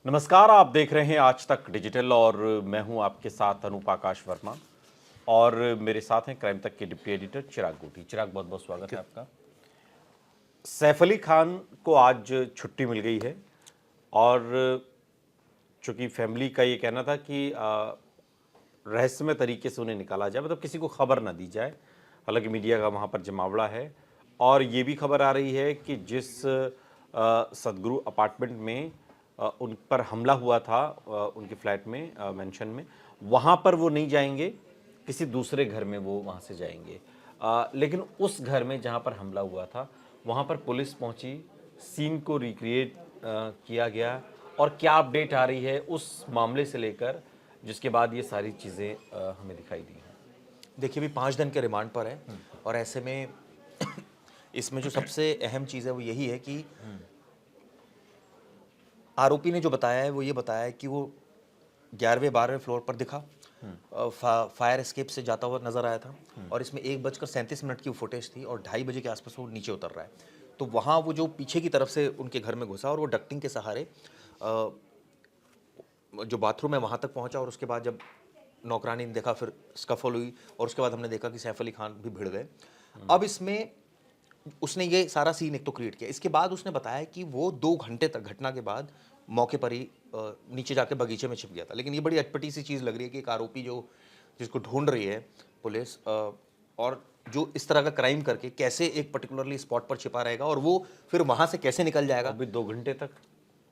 नमस्कार, आप देख रहे हैं आज तक डिजिटल और मैं हूं आपके साथ अनूप आकाश वर्मा। और मेरे साथ हैं क्राइम तक के डिप्टी एडिटर चिराग गोटी। चिराग, बहुत बहुत स्वागत है आपका। सैफ अली खान को आज छुट्टी मिल गई है और चूंकि फैमिली का ये कहना था कि रहस्यमय तरीके से उन्हें निकाला जाए, मतलब किसी को खबर ना दी जाए। हालांकि मीडिया का वहाँ पर जमावड़ा है और ये भी खबर आ रही है कि जिस सदगुरु अपार्टमेंट में उन पर हमला हुआ था, उनके फ्लैट में, मेंशन में, वहाँ पर वो नहीं जाएंगे, किसी दूसरे घर में वो वहाँ से जाएंगे। लेकिन उस घर में जहाँ पर हमला हुआ था वहाँ पर पुलिस पहुँची, सीन को रिक्रिएट किया गया। और क्या अपडेट आ रही है उस मामले से लेकर, जिसके बाद ये सारी चीज़ें हमें दिखाई दी हैं। देखिए, अभी 5 दिन के रिमांड पर है और ऐसे में इसमें जो सबसे अहम चीज़ है वो यही है कि आरोपी ने जो बताया है वो ये बताया है कि वो 11वें 12वें फ्लोर पर दिखा, फायर एस्केप से जाता हुआ नजर आया था और इसमें 1:37 की फुटेज थी और 2:30 बजे के आसपास वो नीचे उतर रहा है। तो वहाँ वो जो पीछे की तरफ से उनके घर में घुसा और वो डक्टिंग के सहारे जो बाथरूम है वहाँ तक पहुँचा और उसके बाद जब नौकरानी ने देखा, फिर स्कफल हुई और उसके बाद हमने देखा कि सैफ अली खान भी भिड़ गए। अब इसमें उसने ये सारा सीन एक तो क्रिएट किया। इसके बाद उसने बताया कि वो 2 घंटे तक, घटना के बाद मौके पर ही नीचे जाके बगीचे में छिप गया था। लेकिन ये बड़ी अटपटी सी चीज़ लग रही है कि एक आरोपी जिसको ढूंढ रही है पुलिस, और जो इस तरह का क्राइम करके कैसे एक पर्टिकुलरली स्पॉट पर छिपा रहेगा और वो फिर वहाँ से कैसे निकल जाएगा। अभी 2 घंटे तक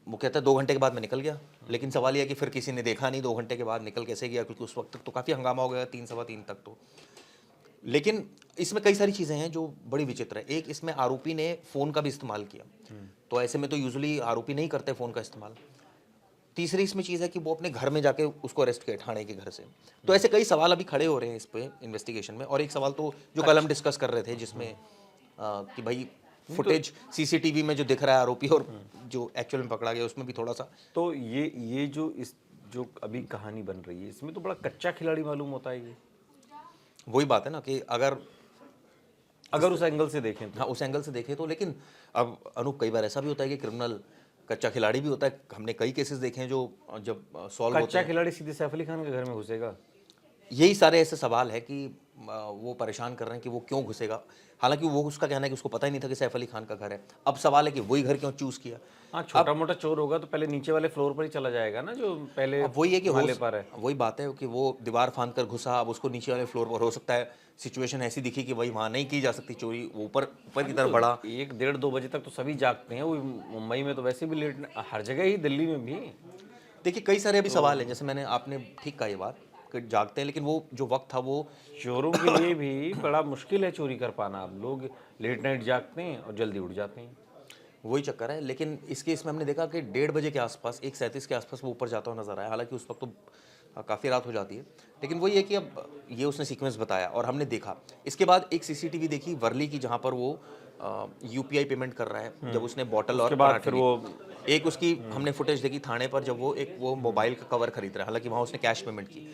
वो कहता है 2 घंटे के बाद मैं निकल गया, लेकिन सवाल यह है कि फिर किसी ने देखा नहीं 2 घंटे के बाद निकल कैसे गया, क्योंकि उस वक्त तक तो काफ़ी हंगामा हो गया, 3 सवा 3 तक तो। लेकिन इसमें कई सारी चीज़ें हैं जो बड़ी विचित्र है। एक, इसमें आरोपी ने फ़ोन का भी इस्तेमाल किया, तो ऐसे में तो यूजुअली आरोपी नहीं करते फ़ोन का इस्तेमाल। तीसरी इसमें चीज़ है कि वो अपने घर में जाके उसको अरेस्ट किया ठाणे के घर से। तो ऐसे कई सवाल अभी खड़े हो रहे हैं इस पे इन्वेस्टिगेशन में। और एक सवाल तो जो कल हम डिस्कस कर रहे थे, जिसमें कि भाई फुटेज सीसीटीवी में जो दिख रहा है आरोपी और जो एक्चुअल में पकड़ा गया उसमें भी थोड़ा सा। तो ये जो अभी कहानी बन रही है, इसमें तो बड़ा कच्चा खिलाड़ी मालूम होता है ये, वही बात है ना कि अगर उस एंगल से देखें तो। हाँ, उस एंगल से देखें तो। लेकिन अब अनूप, कई बार ऐसा भी होता है कि क्रिमिनल कच्चा खिलाड़ी भी होता है। हमने कई केसेस देखे हैं जो जब सॉल्व होते कच्चा हैं। खिलाड़ी सीधे सैफ अली खान के घर में घुसेगा? यही सारे ऐसे सवाल है कि वो परेशान कर रहे हैं कि वो क्यों घुसेगा। हालांकि वो, उसका कहना है कि उसको पता ही नहीं था कि सैफ अली खान का घर है। अब सवाल है कि वही घर क्यों चूज किया। हाँ, छोटा मोटा चोर होगा तो पहले नीचे वाले फ्लोर पर ही चला जाएगा ना, जो पहले अब वही है कि माले पर है। वही बात है कि वो दीवार फांद कर घुसा। अब उसको नीचे वाले फ्लोर पर, हो सकता है सिचुएशन ऐसी दिखी कि भाई वहाँ नहीं की जा सकती चोरी, वो ऊपर ऊपर की अभी तरफ तो बढ़ा। 1 1:30 2 बजे तक तो सभी जागते हैं। वो मुंबई में तो वैसे भी लेट, हर जगह ही, दिल्ली में भी। देखिए, कई सारे अभी तो सवाल हैं। जैसे आपने ठीक कहा ये बात कि जागते हैं, लेकिन वो जो वक्त था वो चोरों के लिए भी बड़ा मुश्किल है चोरी कर पाना। अब लोग लेट नाइट जागते हैं और जल्दी उठ जाते हैं। वही चक्कर है। लेकिन इस केस में हमने देखा कि 1:30 बजे के आसपास, 1:37 के आसपास वो ऊपर जाता हुआ नजर आया। हालांकि उस वक्त तो काफ़ी रात हो जाती है। लेकिन वही है कि अब ये उसने सीक्वेंस बताया और हमने देखा। इसके बाद एक सीसीटीवी देखी वर्ली की, जहाँ पर वो यूपीआई पेमेंट कर रहा है, जब उसने बॉटल उसके और बाद पराठे फिर ली। वो एक उसकी हमने फुटेज देखी थाने पर, जब वो मोबाइल का कवर खरीद रहा है। हालांकि वहाँ उसने कैश पेमेंट की।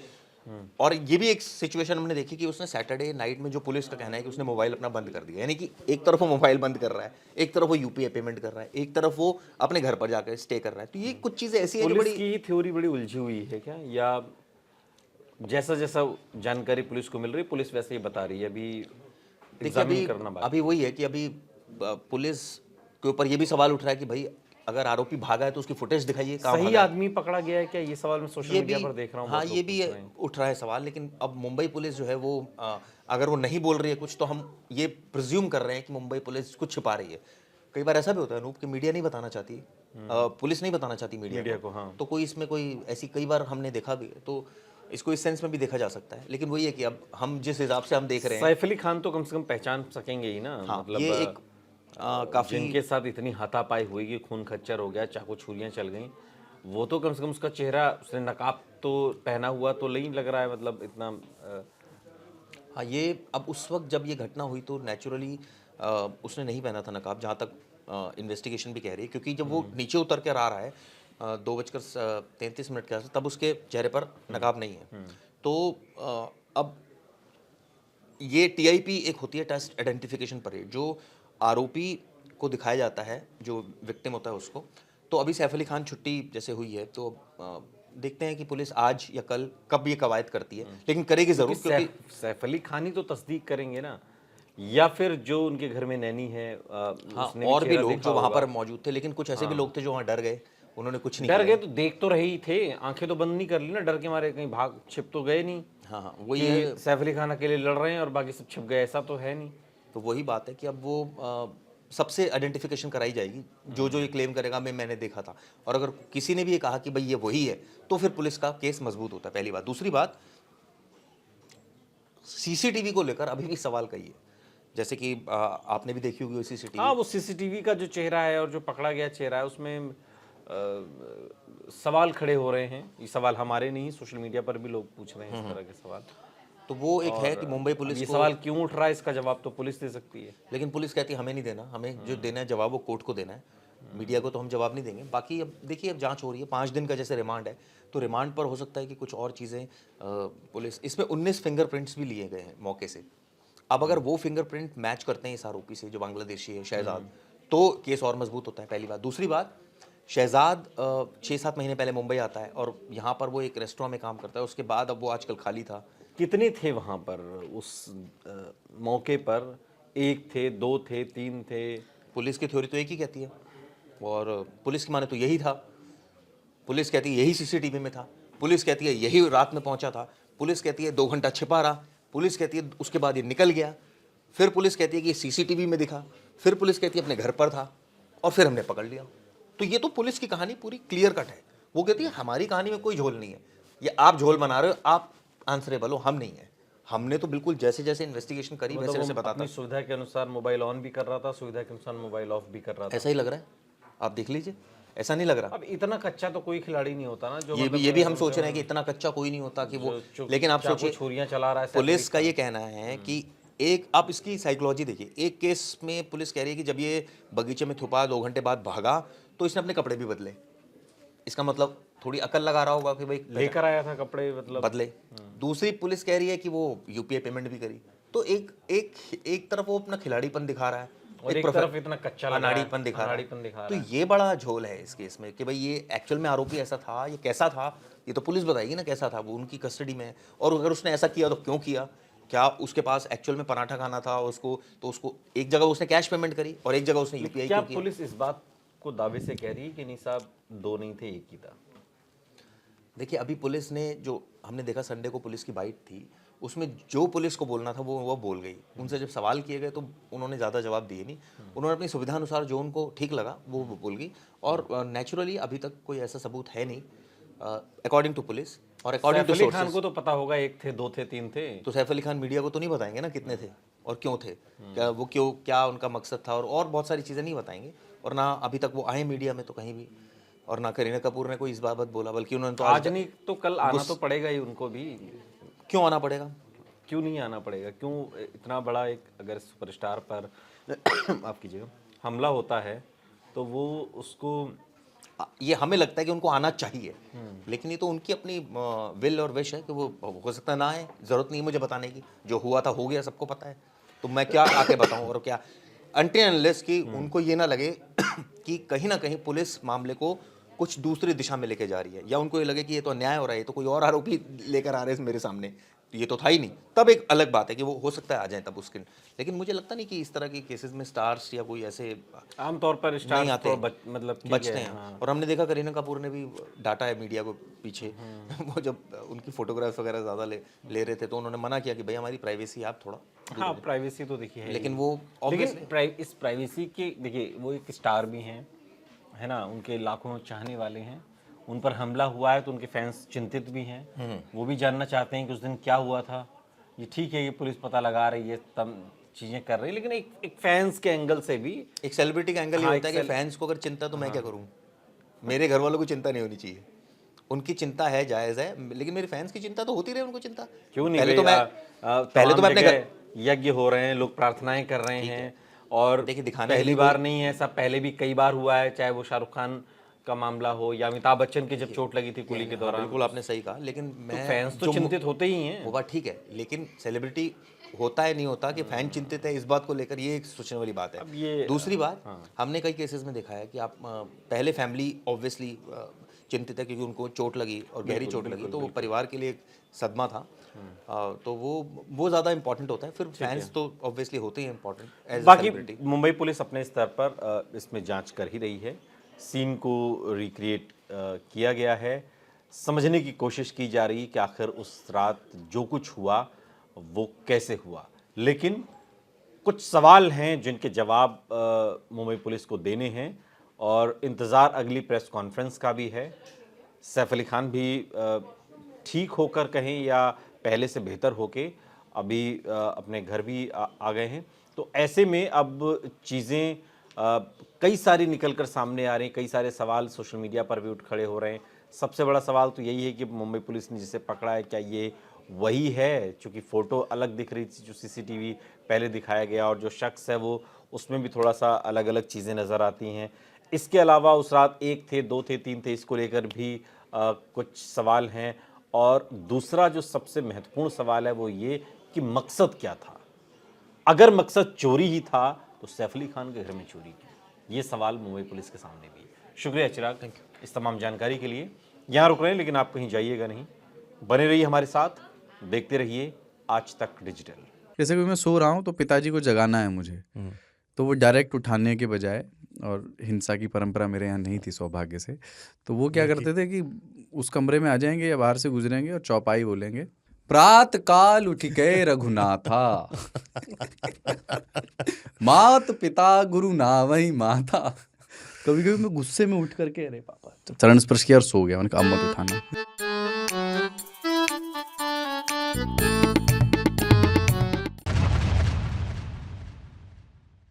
और ये भी एक सिचुएशन हमने देखी कि उसने सैटरडे नाइट में, जो पुलिस का कहना है कि उसने मोबाइल अपना बंद कर दिया, यानी कि एक तरफ वो मोबाइल बंद कर रहा है, एक तरफ वो यूपीआई पेमेंट कर रहा है, एक तरफ वो अपने घर पर जाकर स्टे कर रहा है। तो ये कुछ चीज़ें ऐसी है जो पुलिस बड़ी। की थ्योरी बड़ी उलझी हुई है क्या, या जैसा जैसा जानकारी पुलिस को मिल रही है पुलिस वैसे ही बता रही है? अभी देखिए, एग्जामिन अभी करना अभी बाकी है। वही है कि अभी पुलिस के ऊपर ये भी सवाल उठ रहा है कि भाई अगर आरोपी भागा है तो उसकी फुटेज दिखाइए, कहाँ सही भागा है। आदमी पकड़ा गया है क्या, ये सवाल मैं सोशल ये मीडिया भी, पर देख रहा हूँ, हाँ, बहुत ये लोग भी पूछ रहे हैं। उठ रहा है सवाल। लेकिन अब मुंबई पुलिस जो है वो अगर वो नहीं बोल रही है कुछ, तो हम ये प्रिज्यूम कर रहे हैं कि मुंबई पुलिस कुछ छिपा रही है। कई बार ऐसा भी होता है अनूप कि मीडिया नहीं बताना चाहती, पुलिस नहीं बताना चाहती मीडिया मीडिया को। को, हाँ। तो कोई इसमें कोई ऐसी, कई बार हमने देखा भी है। तो इसको इस सेंस में भी देखा जा सकता है। लेकिन वही है कि अब हम जिस हिसाब से हम देख रहे हैं। सैफ अली खान तो कम से कम पहचान सकेंगे ही ना, हाँ, मतलब ये एक काफ़ी। जिनके साथ इतनी हाथापाई हुई कि खून खच्चर हो गया, चाकू छुरियां चल गई, वो तो कम से कम उसका चेहरा, उसने नकाब तो पहना हुआ तो नहीं लग रहा है, मतलब इतना हाँ, ये अब उस वक्त जब ये घटना हुई तो नेचुरली उसने नहीं पहना था नकाब, जहाँ तक इन्वेस्टिगेशन भी कह रही है। क्योंकि जब वो नीचे उतर कर आ रहा है 2:33 के आसपास, तब उसके चेहरे पर नकाब नहीं है। तो अब ये टीआईपी एक होती है, टेस्ट आइडेंटिफिकेशन परेड, जो आरोपी को दिखाया जाता है, जो विक्टिम होता है उसको। तो अभी सैफ अली खान छुट्टी जैसे हुई है, तो देखते हैं कि पुलिस आज या कल कब ये कवायद करती है, लेकिन करेगी जरूर, क्योंकि सैफ अली खान ही तो तस्दीक करेंगे ना, या फिर जो उनके घर में नैनी है हाँ, उसने और भी चेहरा लोग देखा जो वहां होगा। पर मौजूद थे, लेकिन कुछ ऐसे भी लोग थे जो वहां डर गए, उन्होंने कुछ नहीं डर किया। गए तो देख तो रहे ही थे, आंखें तो बंद नहीं कर ली ना, डर के मारे कहीं भाग छिप तो गए नहीं हाँ हाँ, वही कि है। सैफ अली खान अकेले लड़ रहे हैं और बाकी सब छिप गए, ऐसा तो है नहीं। तो वही बात है कि अब वो सबसे आइडेंटिफिकेशन कराई जाएगी, जो जो ये क्लेम करेगा मैंने देखा था, और अगर किसी ने भी ये कहा कि भाई ये वही है, तो फिर पुलिस का केस मजबूत होता है, पहली बात। दूसरी बात, सीसीटीवी को लेकर अभी भी सवाल कही है, जैसे कि आपने भी देखी होगी सीसीटीवी। हाँ, वो सीसीटीवी का जो चेहरा है और जो पकड़ा गया चेहरा है उसमें सवाल खड़े हो रहे हैं। ये सवाल हमारे नहीं, सोशल मीडिया पर भी लोग पूछ रहे हैं इस तरह के सवाल। तो वो एक है कि मुंबई अब पुलिस ये को, सवाल क्यों उठ रहा है इसका जवाब तो पुलिस दे सकती है। लेकिन पुलिस कहती है हमें नहीं देना, हमें जो देना है जवाब वो कोर्ट को देना है, मीडिया को तो हम जवाब नहीं देंगे। बाकी अब देखिए, अब जांच हो रही है, 5 दिन का जैसे रिमांड है, तो रिमांड पर हो सकता है कि कुछ और चीज़ें पुलिस, इसमें 19 फिंगरप्रिंट्स भी लिए गए हैं मौके से। अब अगर वो फिंगरप्रिंट मैच करते हैं इस आरोपी से जो बांग्लादेशी है शहजाद, तो केस और मजबूत होता है, पहली बात। दूसरी बात, शहजाद 6-7 महीने पहले मुंबई आता है और यहाँ पर वो एक रेस्टोरेंट में काम करता है, उसके बाद अब वो आजकल खाली था। कितने थे वहां पर उस मौके पर? 1 थे, 2 थे, 3 थे? पुलिस की थ्योरी तो एक ही कहती है, और पुलिस की माने तो यही था। पुलिस कहती है यही सीसीटीवी में था, पुलिस कहती है यही रात में पहुंचा था, पुलिस कहती है 2 घंटा छिपा रहा, पुलिस कहती है उसके बाद ये निकल गया, फिर पुलिस कहती है कि ये सीसीटीवी में दिखा, फिर पुलिस कहती है अपने घर पर था, और फिर हमने पकड़ लिया। तो ये तो पुलिस की कहानी पूरी क्लियर कट है। वो कहती है हमारी कहानी में कोई झोल नहीं है, ये आप झोल बना रहे हो, आप आंसरेबल हो, हम नहीं है। हमने तो बिल्कुल जैसे जैसे इन्वेस्टिगेशन करी वैसे वैसे वो बताता। अपनी सुविधा के अनुसार मोबाइल ऑन भी कर रहा था, सुविधा के अनुसार मोबाइल ऑफ भी कर रहा था। ऐसा ही लग रहा है, आप देख लीजिए, ऐसा नहीं लग रहा। अब इतना कच्चा तो कोई खिलाड़ी नहीं होता ना, जो ये भी हम सोच रहे हैं कि इतना कच्चा कोई नहीं होता कि वो, लेकिन आप सोचिए छुरियां चला रहा है पुलिस का ये कहना है कि एक, आप इसकी साइकोलॉजी देखिए, एक केस में पुलिस कह रही है कि जब ये बगीचे में छुपा 2 घंटे बाद भागा, तो इसने अपने कपड़े भी बदले। इसका मतलब थोड़ी अकल लगा रहा होगा कि भाई लेकर आया था कपड़े, मतलब बदले। दूसरी पुलिस कह रही है कि वो यूपीआई पेमेंट भी करी। तो एक तरफ वो अपना खिलाड़ीपन दिखा रहा है, और एक तरफ इतना कच्चा लग रहा है, अनाड़ीपन दिखा रहा अनाड़ीपन दिखा है। रहा तो ये बड़ा झोल है इस केस में कि भाई ये एक्चुअल में आरोपी ऐसा था, ये कैसा था, ये तो पुलिस बताएगी ना कैसा था, वो उनकी कस्टडी में है। और अगर उसने ऐसा किया तो क्यों किया, क्या उसके पास एक्चुअल में पराठा खाना था उसको, तो उसको एक जगह उसने कैश पेमेंट करी और एक जगह उसने यूपीआई क्या क्यों किया। पुलिस इस बात को दावे से कह रही है कि नहीं साहब 2 नहीं थे, 1 ही था? देखिए, अभी पुलिस ने, जो हमने देखा संडे को पुलिस की बाइट थी, उसमें जो पुलिस को बोलना था वो बोल गई। उनसे जब सवाल किए गए तो उन्होंने ज़्यादा जवाब दिए नहीं, उन्होंने अपनी सुविधा अनुसार जो उनको ठीक लगा वो बोल गई। और नेचुरली अभी तक कोई ऐसा सबूत है नहीं अकॉर्डिंग टू पुलिस और according Saif to Ali Khan sources. को तो पता होगा 1 थे, 2 थे, 3 थे। तो सैफ अली खान मीडिया को तो नहीं बताएंगे ना कितने थे और क्यों थे, क्या वो क्यों, क्या उनका मकसद था, और बहुत सारी चीज़ें नहीं बताएंगे। और ना अभी तक वो आए मीडिया में तो कहीं भी, और ना करीना कपूर ने कोई इस बाबत बोला, बल्कि उन्होंने तो आज नहीं तो कल आना तो पड़ेगा ही उनको भी। क्यों आना पड़ेगा। क्यों नहीं आना पड़ेगा? क्यों इतना बड़ा एक अगर सुपरस्टार पर माफ कीजिएगा हमला होता है तो वो उसको, ये हमें लगता है कि उनको आना चाहिए, लेकिन ये तो उनकी अपनी विल और विश है कि वो हो सकता है ना आए, जरूरत नहीं है मुझे बताने की, जो हुआ था हो गया, सबको पता है, तो मैं क्या आके बताऊं। और क्या अनटिल अनलेस कि उनको ये ना लगे कि कहीं ना कहीं पुलिस मामले को कुछ दूसरी दिशा में लेके जा रही है, या उनको ये लगे कि ये तो अन्याय हो रहा है, ये तो कोई और आरोपी लेकर आ रहे हैं मेरे सामने, तो ये तो था ही नहीं, तब एक अलग बात है कि वो हो सकता है आ जाए तब उसके। लेकिन मुझे लगता नहीं कि इस तरह के केसेस में स्टार्स या कोई ऐसे आमतौर पर नहीं स्टार आते, मतलब ठीक बचते है, हैं। हाँ। और हमने देखा करीना कपूर ने भी डांटा है मीडिया को पीछे वो जब उनकी फोटोग्राफ्स वगैरह ज़्यादा ले रहे थे, तो उन्होंने मना किया कि भाई हमारी प्राइवेसी आप थोड़ा, हाँ प्राइवेसी तो देखिए है ही। लेकिन वो लेकिन इस प्राइवेसी के देखिए वो एक स्टार भी हैं, है ना, उनके लाखों चाहने वाले हैं, उन पर हमला हुआ है तो उनके फैंस चिंतित भी हैं, वो भी जानना चाहते हैं कि उस दिन क्या हुआ था। ये ठीक है, ये पुलिस पता लगा रही है, तब चीज़ें कर रही है, लेकिन एक फैंस के एंगल से भी, एक सेलिब्रिटी का एंगल ये हाँ, होता है कि फैंस को अगर चिंता तो मैं क्या करूँ, मेरे घर वालों को चिंता नहीं होनी चाहिए। उनकी चिंता है, जायज़ है, लेकिन मेरे फैंस की चिंता तो होती रहे, उनको चिंता क्यों नहीं? पहले तो मैं अपने घर, यज्ञ हो रहे हैं, लोग प्रार्थनाएं कर रहे हैं, और देखिए दिखाने पहली बार नहीं है, सब पहले भी कई बार हुआ है, चाहे वो शाहरुख खान का मामला हो या अमिताभ बच्चन की जब चोट लगी थी कुली के दौरान। बिल्कुल आपने सही कहा, लेकिन मैं फैंस तो चिंतित होते ही हैं। वो बात ठीक है, लेकिन सेलिब्रिटी होता है नहीं होता कि फैन चिंतित है इस बात को लेकर, ये एक सोचने वाली बात अब है। ये दूसरी बात, हमने कई केसेस में देखा है कि आप पहले फैमिली ऑब्वियसली चिंतित है क्योंकि उनको चोट लगी और गहरी चोट लगी, तो वो परिवार के लिए एक सदमा था। तो वो ज़्यादा इंपॉर्टेंट होता है। फिर फैंस तो ऑब्वियसली होते ही इंपॉर्टेंट एज बाकी सेलिब्रिटी। मुंबई पुलिस अपने स्तर पर इसमें जांच कर ही रही है, सीन को रिक्रिएट किया गया है, समझने की कोशिश की जा रही है कि आखिर उस रात जो कुछ हुआ वो कैसे हुआ। लेकिन कुछ सवाल हैं जिनके जवाब मुंबई पुलिस को देने हैं और इंतज़ार अगली प्रेस कॉन्फ्रेंस का भी है। सैफ अली खान भी ठीक होकर कहें या पहले से बेहतर होके अभी अपने घर भी आ गए हैं। तो ऐसे में अब चीज़ें कई सारी निकल कर सामने आ रही हैं, कई सारे सवाल सोशल मीडिया पर भी उठ खड़े हो रहे हैं। सबसे बड़ा सवाल तो यही है कि मुंबई पुलिस ने जिसे पकड़ा है क्या ये वही है, चूँकि फ़ोटो अलग दिख रही थी जो सीसीटीवी पहले दिखाया गया और जो शख्स है वो उसमें भी थोड़ा सा अलग अलग चीज़ें नज़र आती हैं। इसके अलावा उस रात 1 थे, 2 थे, 3 थे, इसको लेकर भी कुछ सवाल हैं। और दूसरा जो सबसे महत्वपूर्ण सवाल है वो ये कि मकसद क्या था? अगर मकसद चोरी ही था तो सैफ अली खान के घर में चोरी की, ये सवाल मुंबई पुलिस के सामने भी है। शुक्रिया चिराग, थैंक यू इस तमाम जानकारी के लिए। यहाँ रुक रहे हैं लेकिन आप कहीं जाइएगा नहीं, बने रहिए हमारे साथ, देखते रहिए आज तक डिजिटल। जैसे कि मैं सो रहा हूँ तो पिताजी को जगाना है मुझे, तो वो डायरेक्ट उठाने के बजाय, और हिंसा की परंपरा मेरे यहाँ नहीं थी सौभाग्य से, तो वो क्या करते थे कि उस कमरे में आ जाएंगे या बाहर से गुजरेंगे और चौपाई बोलेंगे, प्रात काल उठ के रघुनाथा मात पिता गुरु नावही माता। कभी कभी मैं गुस्से में उठ करके अरे पापा, चरण स्पर्श किया और सो गया। मैंने कहा अब मत उठाना।